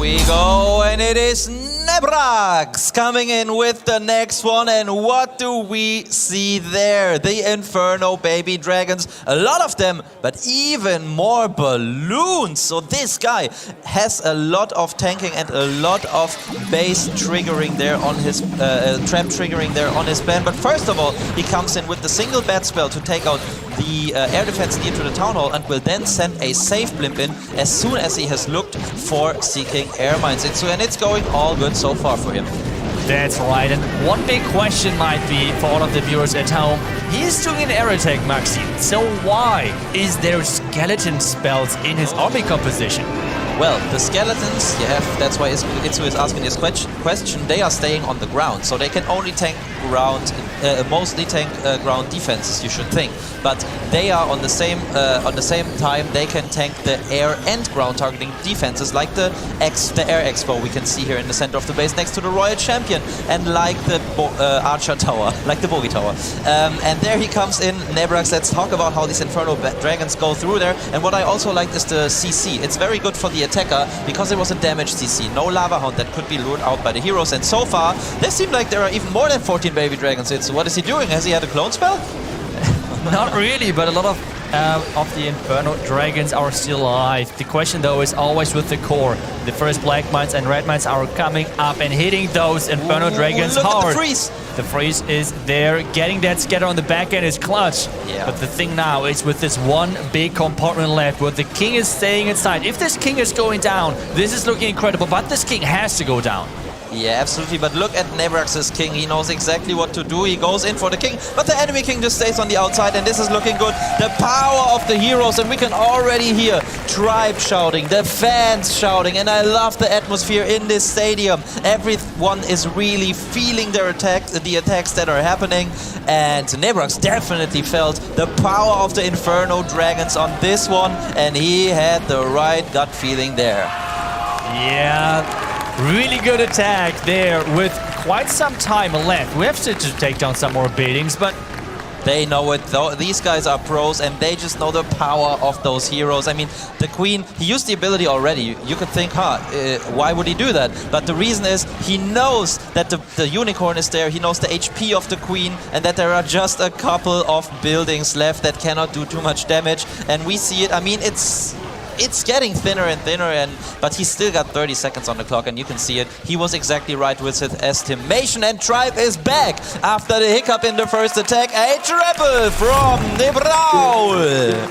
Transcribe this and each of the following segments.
we go, and it is NEBRAX coming in with the next one. And what do we see there? The Inferno baby dragons, a lot of them, but even more balloons. So this guy has a lot of tanking and a lot of base triggering there on his trap triggering there on his plan. But first of all, he comes in with the single bat spell to take out the air defense near to the town hall, and will then send a safe blimp in as soon as he has looked for seeking air mines. And it's going all good so far for him. That's right, and one big question might be for all of the viewers at home, he's doing an air attack, Maxi, so why is there skeleton spells in his army composition? Well, the skeletons, that's why Itsu is asking this question, they are staying on the ground, so they can only tank ground, mostly tank ground defenses, you should think. But they are on the same time, they can tank the air and ground targeting defenses, like the Air Expo we can see here in the center of the base next to the Royal Champion, and like the Archer Tower, like the Bogey Tower. And there he comes in, NEBRAX. Let's talk about how these Inferno Dragons go through there. And what I also like is the CC. It's very good for the attacker because it was a damaged CC. No Lava Hound that could be lured out by the heroes. And so far, there seem like there are even more than 14 baby dragons. So what is he doing? Has he had a clone spell? Not really, but a lot of the Inferno Dragons are still alive. The question, though, is always with the core. The first Black Mines and Red Mines are coming up and hitting those Inferno Dragons hard. Look at the freeze! The freeze is there. Getting that scatter on the back end is clutch. Yeah. But the thing now is with this one big compartment left where the king is staying inside. If this king is going down, this is looking incredible, but this king has to go down. Yeah, absolutely, but look at NEBRAX's king. He knows exactly what to do. He goes in for the king, but the enemy king just stays on the outside, and this is looking good. The power of the heroes, and we can already hear Tribe shouting, the fans shouting, and I love the atmosphere in this stadium. Everyone is really feeling their attacks, the attacks that are happening, and NEBRAX definitely felt the power of the Inferno Dragons on this one, and he had the right gut feeling there. Yeah. Really good attack there with quite some time left. We have to take down some more beatings, but they know it though. These guys are pros and they just know the power of those heroes. I mean, the Queen, he used the ability already. You could think, why would he do that? But the reason is he knows that the Unicorn is there. He knows the HP of the Queen and that there are just a couple of buildings left that cannot do too much damage. And we see it. I mean, it's getting thinner and thinner, but he's still got 30 seconds on the clock, and you can see it. He was exactly right with his estimation, and Tribe is back after the hiccup in the first attack. A triple from NEBRAX.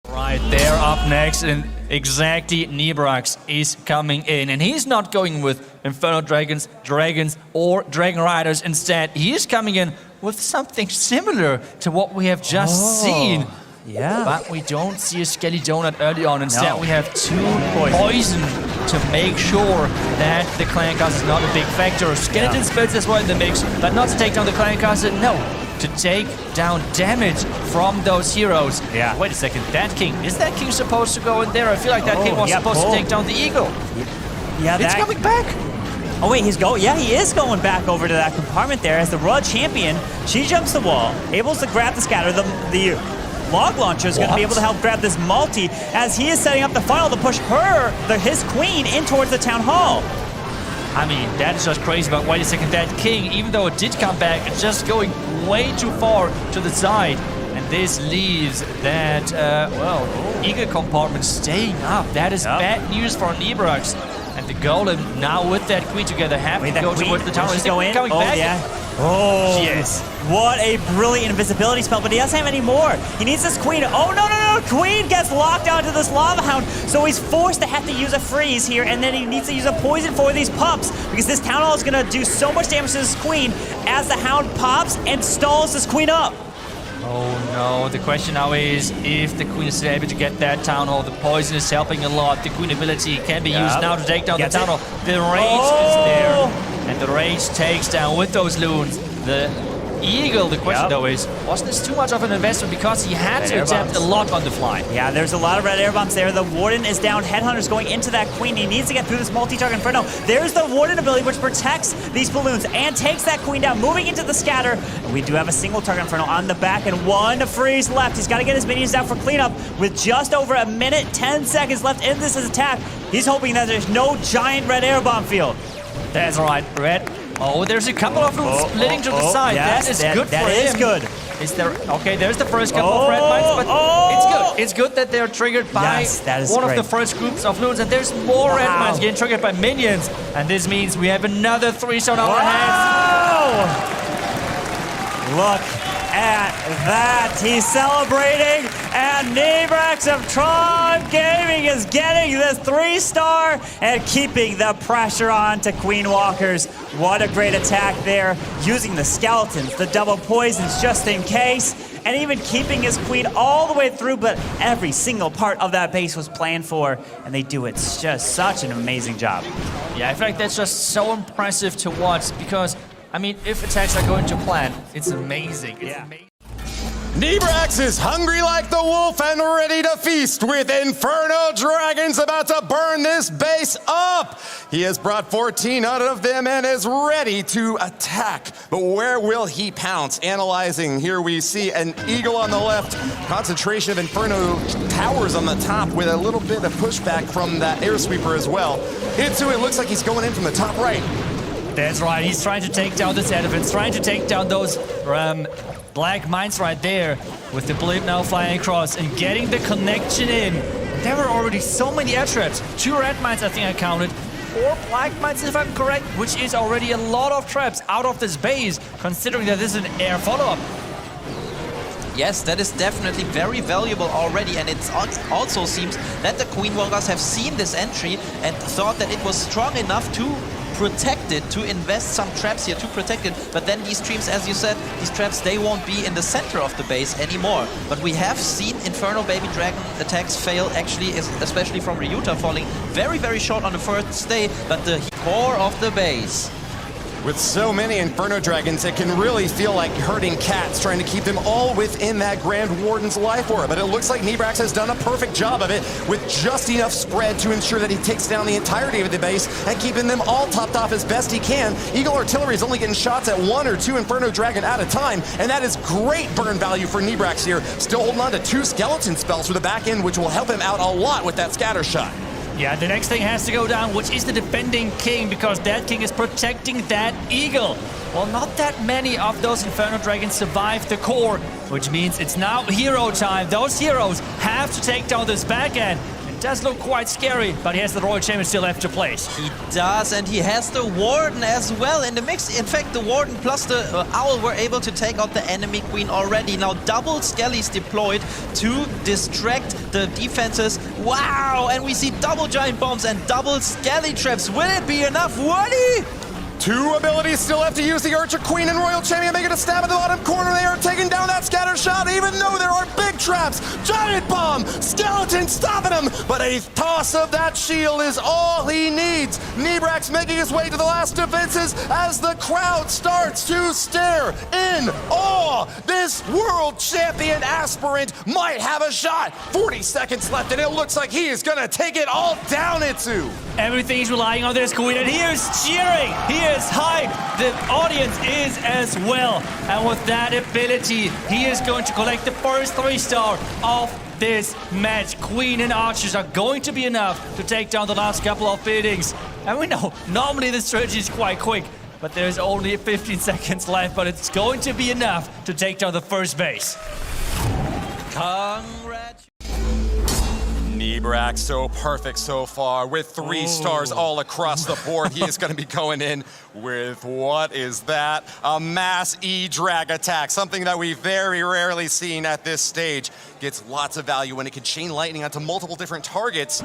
Right there, up next, and exactly NEBRAX is coming in, and he's not going with Inferno Dragons, or Dragon Riders. Instead, he is coming in with something similar to what we have just seen. Yeah. But we don't see a Skelly Donut early on. Instead, we have two poison to make sure that the Clan Cast is not a big factor. Skeleton spells as well in the mix, but not to take down the Clan Cast, no. To take down damage from those heroes. Yeah. Wait a second, that king, is that king supposed to go in there? I feel like that king was supposed to take down the eagle. Yeah, it's coming back. Oh wait, he is going back over to that compartment there as the Royal Champion. She jumps the wall, able to grab the scatter. The log launcher is going to be able to help grab this multi as he is setting up the funnel to push his queen in towards the town hall. I mean, that is just crazy, but wait a second, that king, even though it did come back, it's just going way too far to the side. And this leaves that, eagle compartment staying up. That is bad news for NEBRAX. And the Golem now with that queen together have to go towards the tower. Is he coming back? Yeah. Oh, yes. What a brilliant invisibility spell, but he doesn't have any more. He needs this queen. Oh, no. Queen gets locked onto this Lava Hound, so he's forced to have to use a freeze here, and then he needs to use a poison for these pups, because this Town Hall is going to do so much damage to this queen as the Hound pops and stalls this queen up. Oh no, the question now is if the Queen is able to get that Town Hall. The poison is helping a lot. The Queen ability can be used now to take down the Town Hall. The Rage is there, and the Rage takes down with those loons the Eagle. The question though is, wasn't this too much of an investment because he had to adapt a lot on the fly? Yeah, there's a lot of red air bombs there. The Warden is down. Headhunter's going into that Queen. He needs to get through this multi-target Inferno. There's the Warden ability, which protects these balloons and takes that Queen down, moving into the scatter. And we do have a single target Inferno on the back and one freeze left. He's got to get his minions down for cleanup with just over a minute, 10 seconds left in this attack. He's hoping that there's no giant red air bomb field. That's right, Red. Oh, there's a couple of them splitting to the side. Yes, that is good for him. That is good. Is there? Okay, there's the first couple of red mines, but it's good. It's good that they're triggered by one of the first groups of loons, and there's more red mines getting triggered by minions, and this means we have another 3-star on our hands. Look at that. He's celebrating, and NEBRAX of Tron Gaming is getting this 3-star and keeping the pressure on to Queen Walkers. What a great attack there, using the skeletons, the double poisons just in case, and even keeping his Queen all the way through, but every single part of that base was planned for, and they do it just such an amazing job. Yeah, I feel like that's just so impressive to watch because, I mean, if attacks are going to plan, it's amazing. It's amazing. NEBRAX is hungry like the wolf and ready to feast with Inferno Dragons about to burn this base up. He has brought 14 out of them and is ready to attack. But where will he pounce? Analyzing, here we see an Eagle on the left, concentration of Inferno towers on the top with a little bit of pushback from that air sweeper as well. Into it looks like he's going in from the top right. That's right, he's trying to take down this elephant, trying to take down those black mines right there with the blimp now flying across and getting the connection in. There were already so many air traps. 2 red mines, I think I counted. 4 black mines, if I'm correct, which is already a lot of traps out of this base, considering that this is an air follow-up. Yes, that is definitely very valuable already, and it also seems that the Queen Walkers have seen this entry and thought that it was strong enough to protect it, to invest some traps here to protect it, but then these streams, as you said, these traps, they won't be in the center of the base anymore. But we have seen Inferno Baby Dragon attacks fail, actually, especially from Ryuta falling very, very short on the first day, but the core of the base. With so many Inferno Dragons, it can really feel like herding cats, trying to keep them all within that Grand Warden's life orb. But it looks like NEBRAX has done a perfect job of it with just enough spread to ensure that he takes down the entirety of the base and keeping them all topped off as best he can. Eagle Artillery is only getting shots at 1 or 2 Inferno Dragon at a time, and that is great burn value for NEBRAX here. Still holding on to 2 skeleton spells for the back end, which will help him out a lot with that scatter shot. Yeah, the next thing has to go down, which is the defending king, because that king is protecting that eagle. Well, not that many of those Inferno Dragons survive the core, which means it's now hero time. Those heroes have to take down this back end. It does look quite scary, but he has the Royal Champion still left to place. He does, and he has the Warden as well in the mix. In fact, the Warden plus the Owl were able to take out the enemy Queen already. Now double Skellies deployed to distract the defenses. Wow, and we see double Giant Bombs and double Skelly Traps. Will it be enough, Woody? 2 abilities still have to use. The Archer Queen and Royal Champion making a stab at the bottom corner. They are taking down that scatter shot, even though there are big traps. Giant Bomb, Skeleton stopping him, but a toss of that shield is all he needs. NEBRAX making his way to the last defenses as the crowd starts to stare in awe. This world champion aspirant might have a shot. 40 seconds left, and it looks like he is gonna take it all down, Itsu. Everything is relying on this Queen, and he is cheering. He is hyped. The audience is as well. And with that ability, he is going to collect the first 3-star of this match. Queen and Archers are going to be enough to take down the last couple of buildings. And we know, normally the strategy is quite quick, but there's only 15 seconds left, but it's going to be enough to take down the first base. Congratulations. NEBRAX so perfect so far with 3 stars all across the board. He is going to be going in with, what is that? A mass E-drag attack, something that we've very rarely seen at this stage. Gets lots of value when it can chain lightning onto multiple different targets.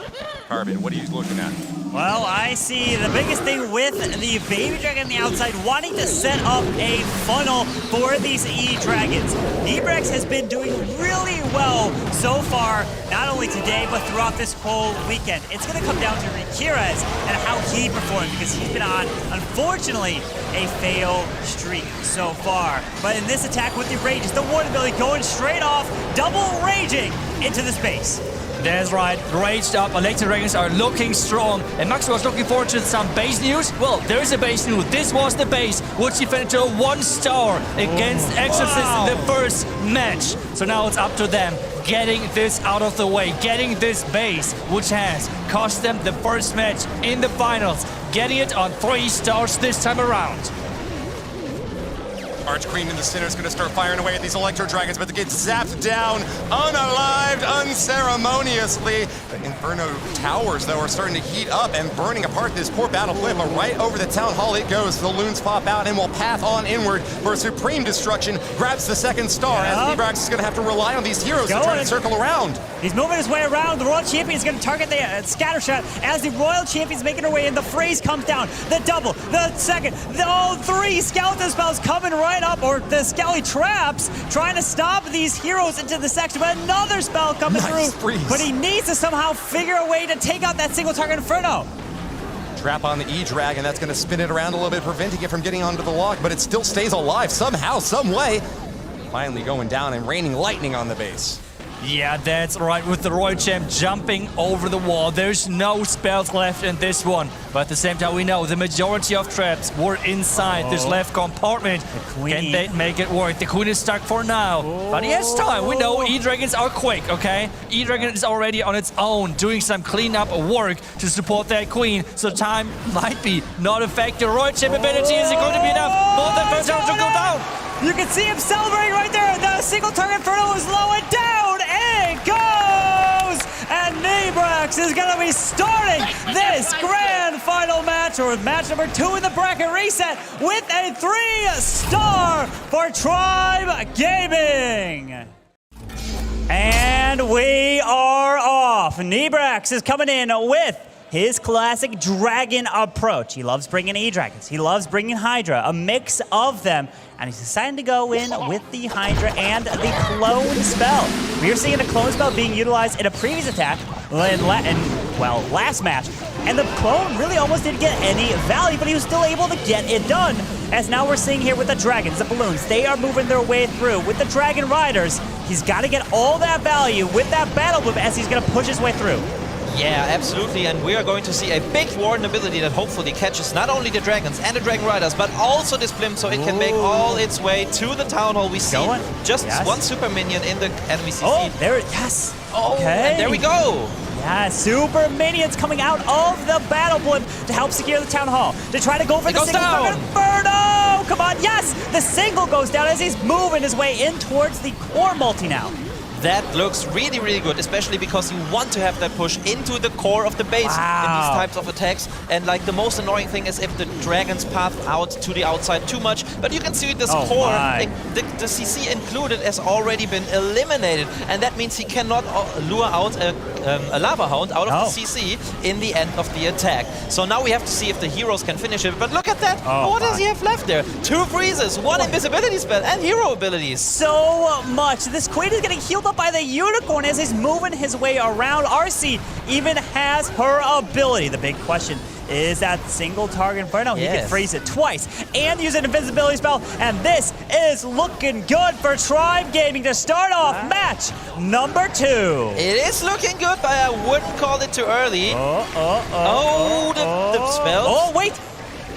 Carbon, what are you looking at? Well, I see the biggest thing with the Baby Dragon on the outside wanting to set up a funnel for these E-Dragons. NEBRAX has been doing really well so far, not only today, but throughout this whole weekend. It's going to come down to Rikirez and how he performed, because he's been on, unfortunately, a fail streak so far. But in this attack with the Rages, the Warden ability going straight off, double raging into the space. That's right, raged up, Electric Dragons are looking strong, and Max was looking forward to some base news. Well, there's a base news. This was the base, which defended to a 1-star against Exorcist in the first match. So now it's up to them getting this out of the way, getting this base, which has cost them the first match in the finals, getting it on 3 stars this time around. Archqueen in the center is going to start firing away at these Electro Dragons, but they get zapped down, unalived, unceremoniously. The Inferno Towers, though, are starting to heat up and burning apart this poor battle flip, but right over the Town Hall it goes. The loons pop out and will path on inward for Supreme Destruction, grabs the 2nd star, as NEBRAX is going to have to rely on these heroes to try to circle around. He's moving his way around. The Royal Champion is going to target the scatter shot as the Royal Champion's making her way in. The freeze comes down. The double, the second, all 3 skeleton spells coming right up, or the Skelly traps, trying to stop these heroes into the section, but another spell coming through. Freeze. But he needs to somehow figure a way to take out that single target Inferno. Trap on the E-Dragon, that's going to spin it around a little bit, preventing it from getting onto the lock, but it still stays alive somehow, some way. Finally going down and raining lightning on the base. Yeah, that's right, with the Royal Champ jumping over the wall. There's no spells left in this one. But at the same time, we know the majority of traps were inside this left compartment. Can they make it work? The Queen is stuck for now. But he has time. We know E-Dragons are quick, okay? E-Dragon is already on its own, doing some cleanup work to support that Queen. So time might be not a factor. Royal Champ ability, is it going to be enough for the first round to go down? You can see him celebrating right there. The single target Inferno is low and down. It goes! And NEBRAX is going to be starting this grand final match, or match number 2 in the bracket reset, with a 3-star for Tribe Gaming. And we are off. NEBRAX is coming in with his classic dragon approach. He loves bringing E-Dragons. He loves bringing Hydra, a mix of them. And he's deciding to go in with the Hydra and the clone spell. We are seeing a clone spell being utilized in a previous attack, last match. And the clone really almost didn't get any value, but he was still able to get it done. As now we're seeing here with the dragons, the balloons, they are moving their way through. With the dragon riders, he's got to get all that value with that battle move as he's going to push his way through. Yeah, absolutely, and we are going to see a big Warden ability that hopefully catches not only the Dragons and the Dragon Riders, but also this Blimp, so it can make all its way to the Town Hall. We see just one super minion in the enemy CC. Oh, there, yes. Oh, okay. And there we go. Yeah, super minions coming out of the battle blimp to help secure the Town Hall. To try to go for the single target Inferno! Come on, yes! The single goes down as he's moving his way in towards the core multi now. That looks really, really good, especially because you want to have that push into the core of the base in these types of attacks. And like the most annoying thing is if the dragons path out to the outside too much. But you can see this core, the CC included, has already been eliminated. And that means he cannot lure out a Lava Hound out of the CC in the end of the attack. So now we have to see if the heroes can finish it. But look at that! What does he have left there? 2 freezes, 1 invisibility spell, and hero abilities. So much. This Queen is getting healed up by the Unicorn as he's moving his way around. RC even has her ability. The big question is that single target Inferno. He can freeze it twice and use an invisibility spell. And this is looking good for Tribe Gaming to start off match number 2. It is looking good, but I wouldn't call it too early. The spell. Oh, wait.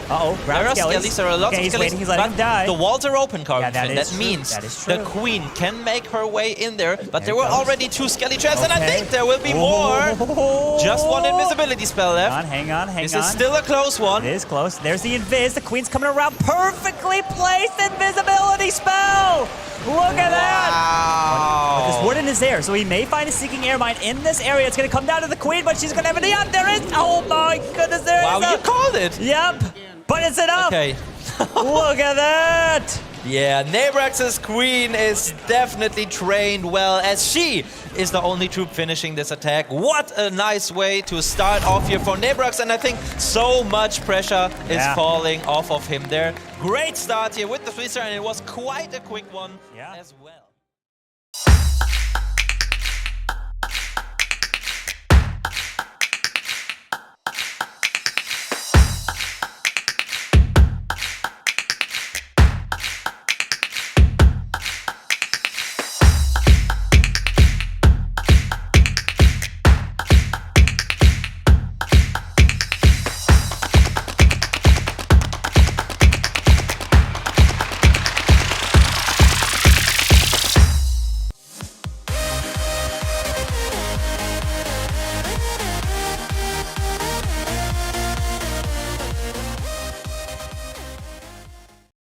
There are skellies, there are lots of skellies, he's letting him die. The walls are open, Carvin. Yeah, that means the Queen can make her way in there, but there were already 2 skelly traps, and I think there will be more. Just 1 invisibility spell left. Hang on. This is still a close one. It is close. There's the invis. The Queen's coming around. Perfectly placed invisibility spell. Look at that! But this Warden is there, so he may find a Seeking Air Mine in this area. It's going to come down to the Queen, but she's going to have an there is. Oh my goodness, there is. Wow, you called it. Yep. But it's enough. Okay. Look at that. Yeah, NEBRAX's queen is definitely trained well, as she is the only troop finishing this attack. What a nice way to start off here for NEBRAX, and I think so much pressure is falling off of him there. Great start here with the 3-star, and it was quite a quick one as well.